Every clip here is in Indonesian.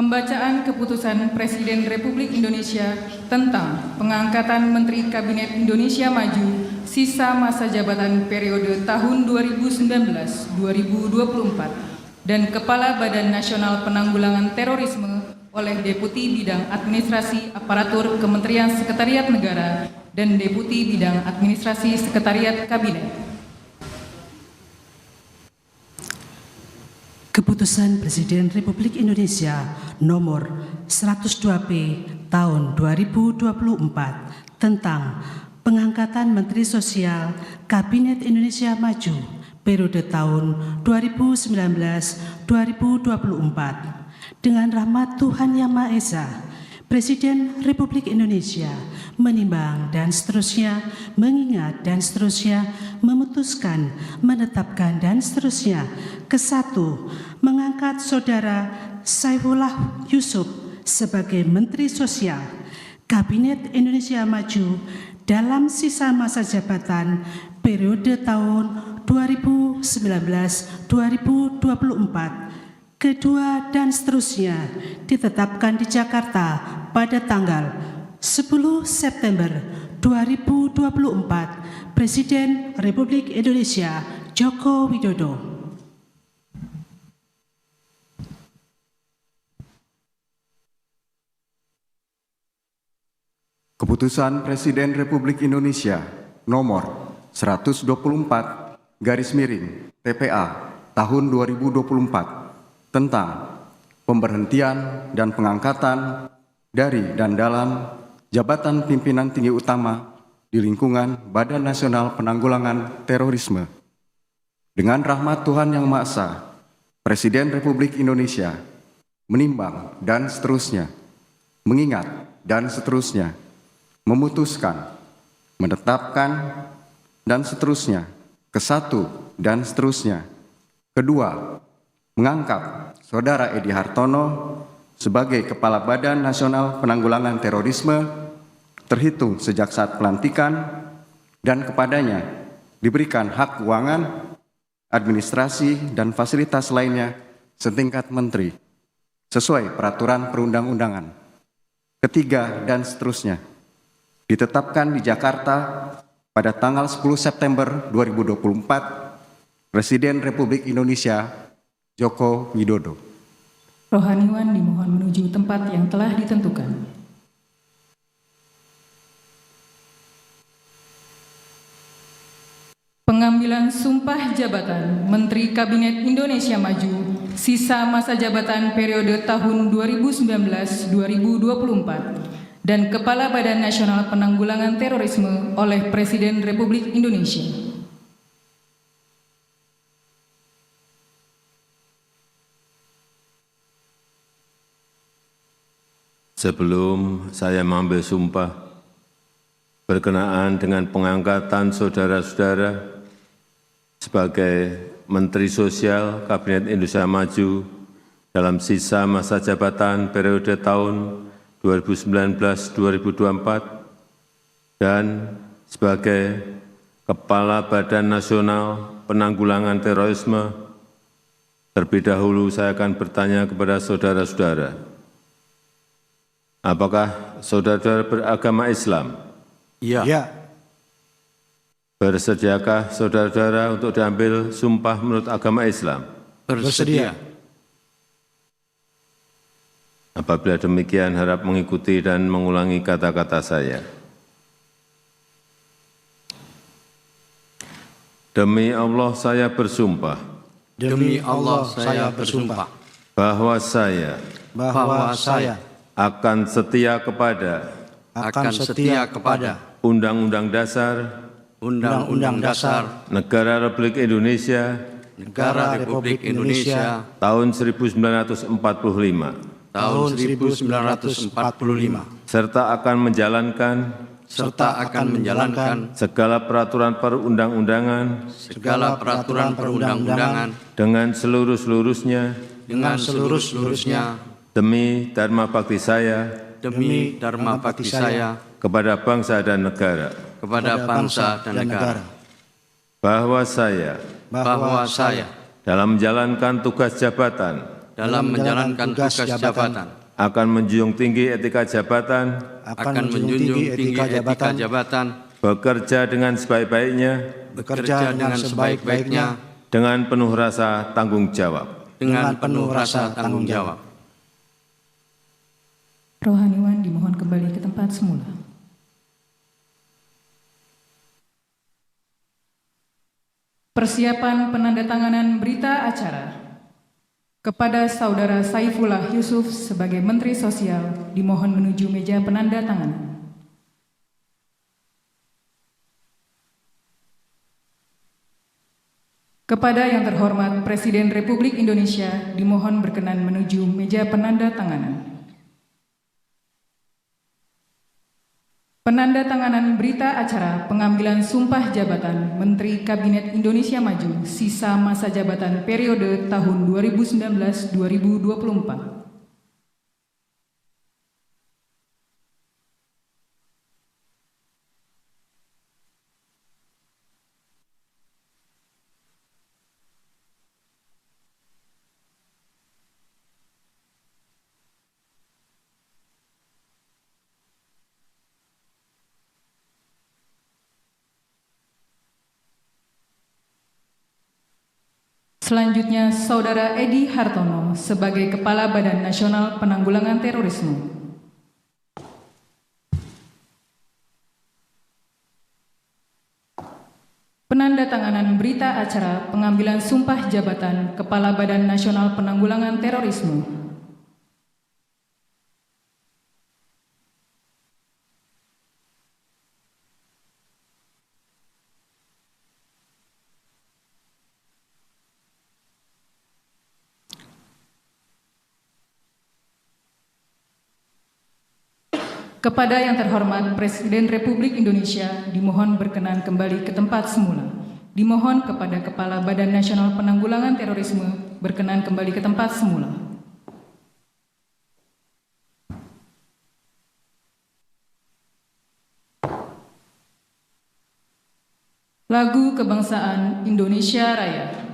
Pembacaan Keputusan Presiden Republik Indonesia tentang pengangkatan Menteri Kabinet Indonesia Maju sisa masa jabatan periode tahun 2019-2024 dan Kepala Badan Nasional Penanggulangan Terorisme oleh Deputi Bidang Administrasi Aparatur Kementerian Sekretariat Negara dan Deputi Bidang Administrasi Sekretariat Kabinet. Keputusan Presiden Republik Indonesia nomor 102P tahun 2024 tentang pengangkatan Menteri Sosial Kabinet Indonesia Maju periode tahun 2019-2024 dengan rahmat Tuhan Yang Maha Esa, Presiden Republik Indonesia menimbang dan seterusnya, mengingat dan seterusnya, memutuskan, menetapkan dan seterusnya. Kesatu, mengangkat Saudara Saifullah Yusuf sebagai Menteri Sosial Kabinet Indonesia Maju dalam sisa masa jabatan periode tahun 2019-2024. Kedua dan seterusnya ditetapkan di Jakarta pada tanggal 10 September 2024, Presiden Republik Indonesia Joko Widodo. Keputusan Presiden Republik Indonesia nomor 124/TPA tahun 2024 tentang pemberhentian dan pengangkatan dari dan dalam jabatan pimpinan tinggi utama di lingkungan Badan Nasional Penanggulangan Terorisme. Dengan rahmat Tuhan Yang Maha Esa, Presiden Republik Indonesia menimbang dan seterusnya, mengingat dan seterusnya, memutuskan, menetapkan dan seterusnya. Kesatu dan seterusnya. Kedua, mengangkat Saudara Edi Hartono sebagai Kepala Badan Nasional Penanggulangan Terorisme terhitung sejak saat pelantikan dan kepadanya diberikan hak keuangan, administrasi, dan fasilitas lainnya setingkat menteri sesuai peraturan perundang-undangan. Ketiga dan seterusnya ditetapkan di Jakarta pada tanggal 10 September 2024 Presiden Republik Indonesia Joko Widodo. Rohaniwan dimohon menuju tempat yang telah ditentukan. Pengambilan sumpah jabatan Menteri Kabinet Indonesia Maju sisa masa jabatan periode tahun 2019-2024 dan Kepala Badan Nasional Penanggulangan Terorisme oleh Presiden Republik Indonesia. Sebelum saya mengambil sumpah berkenaan dengan pengangkatan saudara-saudara sebagai Menteri Sosial Kabinet Indonesia Maju dalam sisa masa jabatan periode tahun 2019-2024 dan sebagai Kepala Badan Nasional Penanggulangan Terorisme, terlebih dahulu saya akan bertanya kepada saudara-saudara, apakah saudara-saudara beragama Islam? Ya. Bersediakah saudara-saudara untuk diambil sumpah menurut agama Islam? Bersedia. Apabila demikian, harap mengikuti dan mengulangi kata-kata saya. Demi Allah saya bersumpah. Demi Allah saya bersumpah. Bahwa saya akan setia kepada Undang-Undang Dasar Negara Republik Indonesia tahun 1945 serta akan menjalankan segala peraturan perundang-undangan dengan seluruh-seluruhnya demi dharma bakti saya kepada bangsa dan negara. Bahwa saya dalam menjalankan tugas jabatan dalam menjalankan tugas jabatan, akan menjunjung tinggi etika jabatan, akan menjunjung tinggi etika jabatan, bekerja dengan sebaik-baiknya, bekerja dengan sebaik-baiknya, dengan penuh rasa tanggung jawab. dengan penuh rasa tanggung jawab. Rohaniwan dimohon kembali ke tempat semula. Persiapan penandatanganan berita acara kepada Saudara Saifullah Yusuf sebagai Menteri Sosial dimohon menuju meja penandatanganan. Kepada yang terhormat Presiden Republik Indonesia dimohon berkenan menuju meja penandatanganan. Penandatanganan berita acara pengambilan sumpah jabatan Menteri Kabinet Indonesia Maju sisa masa jabatan periode tahun 2019-2024. Selanjutnya, Saudara Edi Hartono sebagai Kepala Badan Nasional Penanggulangan Terorisme. Penandatanganan berita acara pengambilan sumpah jabatan Kepala Badan Nasional Penanggulangan Terorisme. Kepada yang terhormat Presiden Republik Indonesia dimohon berkenan kembali ke tempat semula. Dimohon kepada Kepala Badan Nasional Penanggulangan Terorisme berkenan kembali ke tempat semula. Lagu Kebangsaan Indonesia Raya.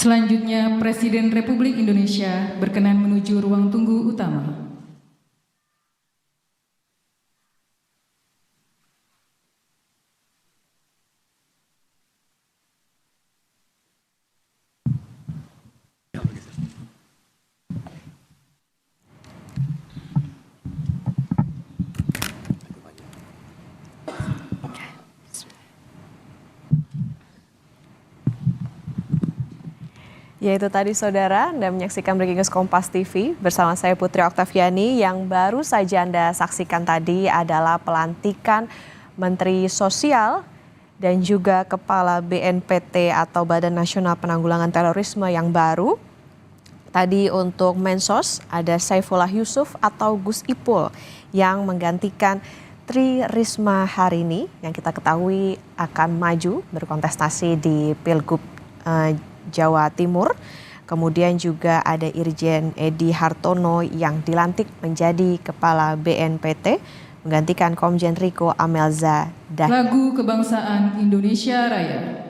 Selanjutnya, Presiden Republik Indonesia berkenan menuju ruang tunggu utama. Yaitu tadi saudara, Anda menyaksikan Breaking News Kompas TV bersama saya Putri Oktaviani. Yang baru saja Anda saksikan tadi adalah pelantikan Menteri Sosial dan juga Kepala BNPT atau Badan Nasional Penanggulangan Terorisme yang baru. Tadi untuk Mensos ada Saifullah Yusuf atau Gus Ipul yang menggantikan Tri Risma hari ini yang kita ketahui akan maju berkontestasi di Pilgub Jawa Timur. Kemudian juga ada Irjen Edi Hartono yang dilantik menjadi Kepala BNPT menggantikan Komjen Riko Amelza Dahi. Lagu Kebangsaan Indonesia Raya.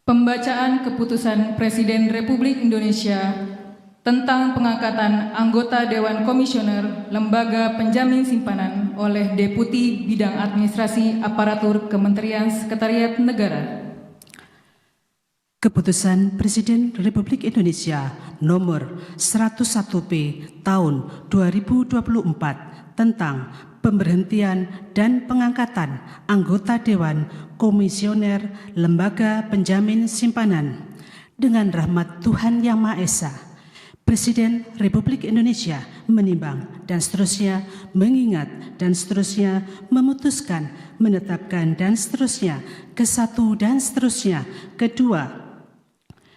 Pembacaan Keputusan Presiden Republik Indonesia tentang pengangkatan anggota Dewan Komisioner Lembaga Penjamin Simpanan oleh Deputi Bidang Administrasi Aparatur Kementerian Sekretariat Negara. Keputusan Presiden Republik Indonesia Nomor 101P Tahun 2024 tentang pemberhentian dan pengangkatan anggota Dewan Komisioner Lembaga Penjamin Simpanan. Dengan rahmat Tuhan Yang Maha Esa, Presiden Republik Indonesia menimbang dan seterusnya mengingat dan seterusnya memutuskan, menetapkan dan seterusnya kesatu dan seterusnya kedua,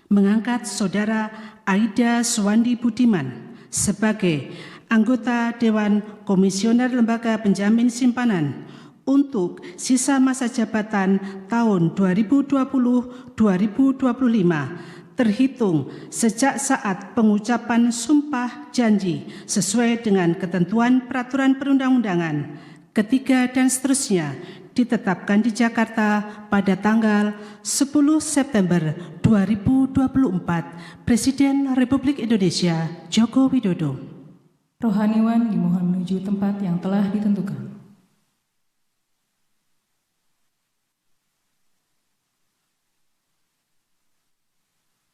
mengangkat Saudara Aida Suwandi Budiman sebagai anggota Dewan Komisioner Lembaga Penjamin Simpanan untuk sisa masa jabatan tahun 2020-2025 terhitung sejak saat pengucapan sumpah janji sesuai dengan ketentuan peraturan perundang-undangan. Ketiga dan seterusnya ditetapkan di Jakarta pada tanggal 10 September 2024. Presiden Republik Indonesia Joko Widodo. Rohaniwan dimohon menuju tempat yang telah ditentukan.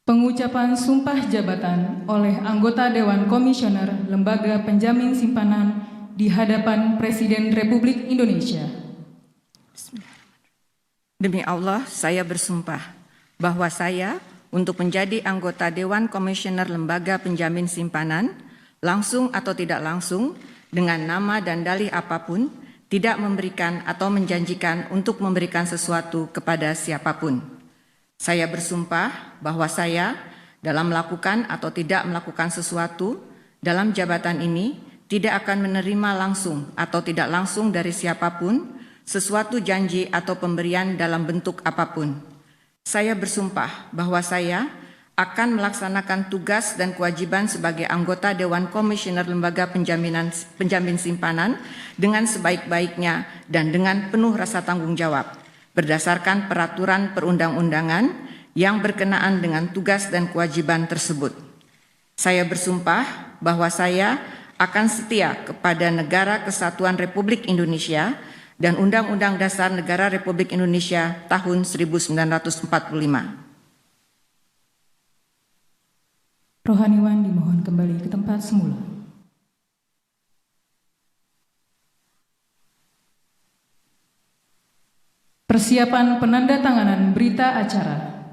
Pengucapan sumpah jabatan oleh anggota Dewan Komisioner Lembaga Penjamin Simpanan di hadapan Presiden Republik Indonesia. Demi Allah, saya bersumpah bahwa saya untuk menjadi anggota Dewan Komisioner Lembaga Penjamin Simpanan, langsung atau tidak langsung, dengan nama dan dalih apapun, tidak memberikan atau menjanjikan untuk memberikan sesuatu kepada siapapun. Saya bersumpah bahwa saya dalam melakukan atau tidak melakukan sesuatu dalam jabatan ini tidak akan menerima langsung atau tidak langsung dari siapapun sesuatu janji atau pemberian dalam bentuk apapun. Saya bersumpah bahwa saya akan melaksanakan tugas dan kewajiban sebagai anggota Dewan Komisioner Lembaga Penjamin Simpanan dengan sebaik-baiknya dan dengan penuh rasa tanggung jawab berdasarkan peraturan perundang-undangan yang berkenaan dengan tugas dan kewajiban tersebut. Saya bersumpah bahwa saya akan setia kepada Negara Kesatuan Republik Indonesia dan Undang-Undang Dasar Negara Republik Indonesia tahun 1945. Rohaniwan dimohon kembali ke tempat semula. Persiapan penandatanganan berita acara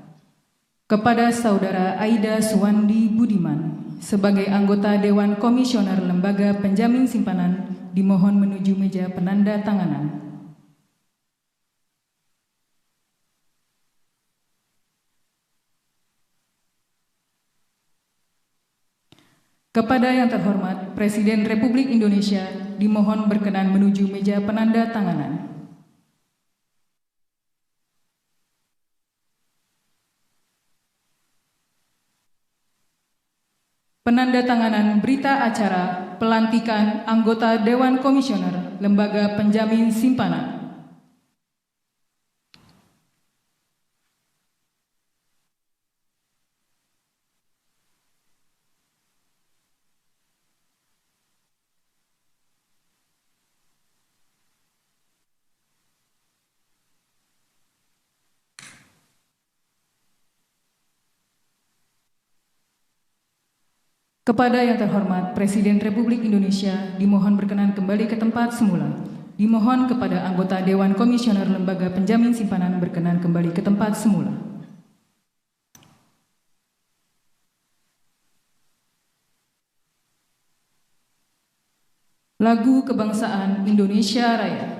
kepada Saudara Aida Suwandi Budiman sebagai anggota Dewan Komisioner Lembaga Penjamin Simpanan dimohon menuju meja penandatanganan. Kepada yang terhormat Presiden Republik Indonesia dimohon berkenan menuju meja penandatanganan. Penandatanganan berita acara pelantikan anggota Dewan Komisioner Lembaga Penjamin Simpanan. Kepada yang terhormat Presiden Republik Indonesia dimohon berkenan kembali ke tempat semula. Dimohon kepada anggota Dewan Komisioner Lembaga Penjamin Simpanan berkenan kembali ke tempat semula. Lagu Kebangsaan Indonesia Raya.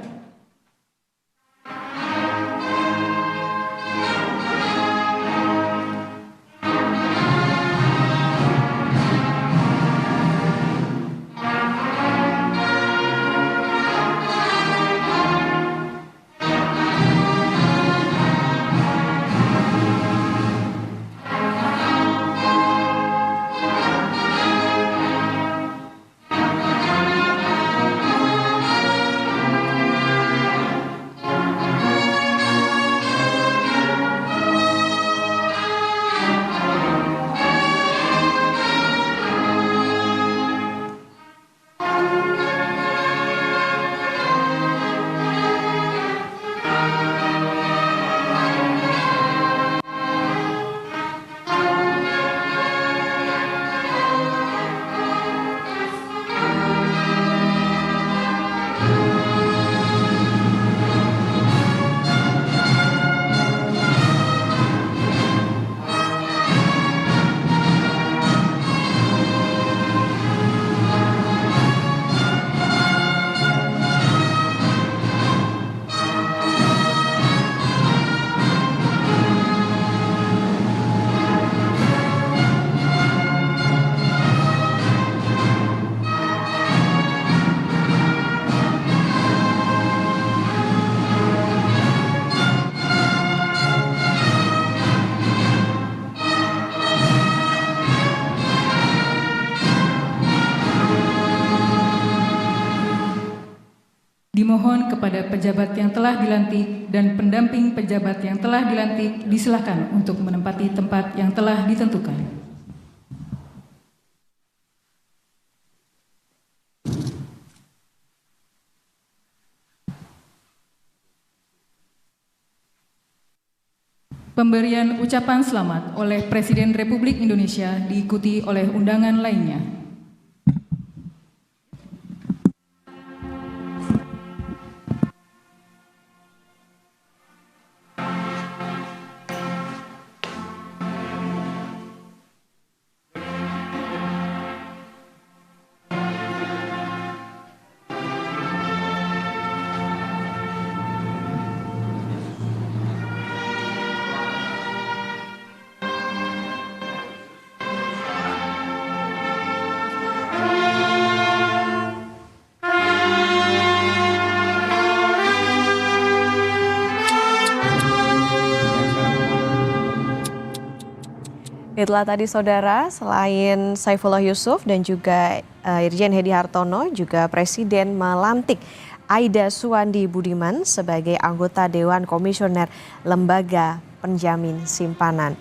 Dimohon kepada pejabat yang telah dilantik dan pendamping pejabat yang telah dilantik disilakan untuk menempati tempat yang telah ditentukan. Pemberian ucapan selamat oleh Presiden Republik Indonesia diikuti oleh undangan lainnya. Itulah tadi saudara, selain Saifullah Yusuf dan juga Irjen Hedi Hartono, juga Presiden melantik Aida Suwandi Budiman sebagai anggota Dewan Komisioner Lembaga Penjamin Simpanan.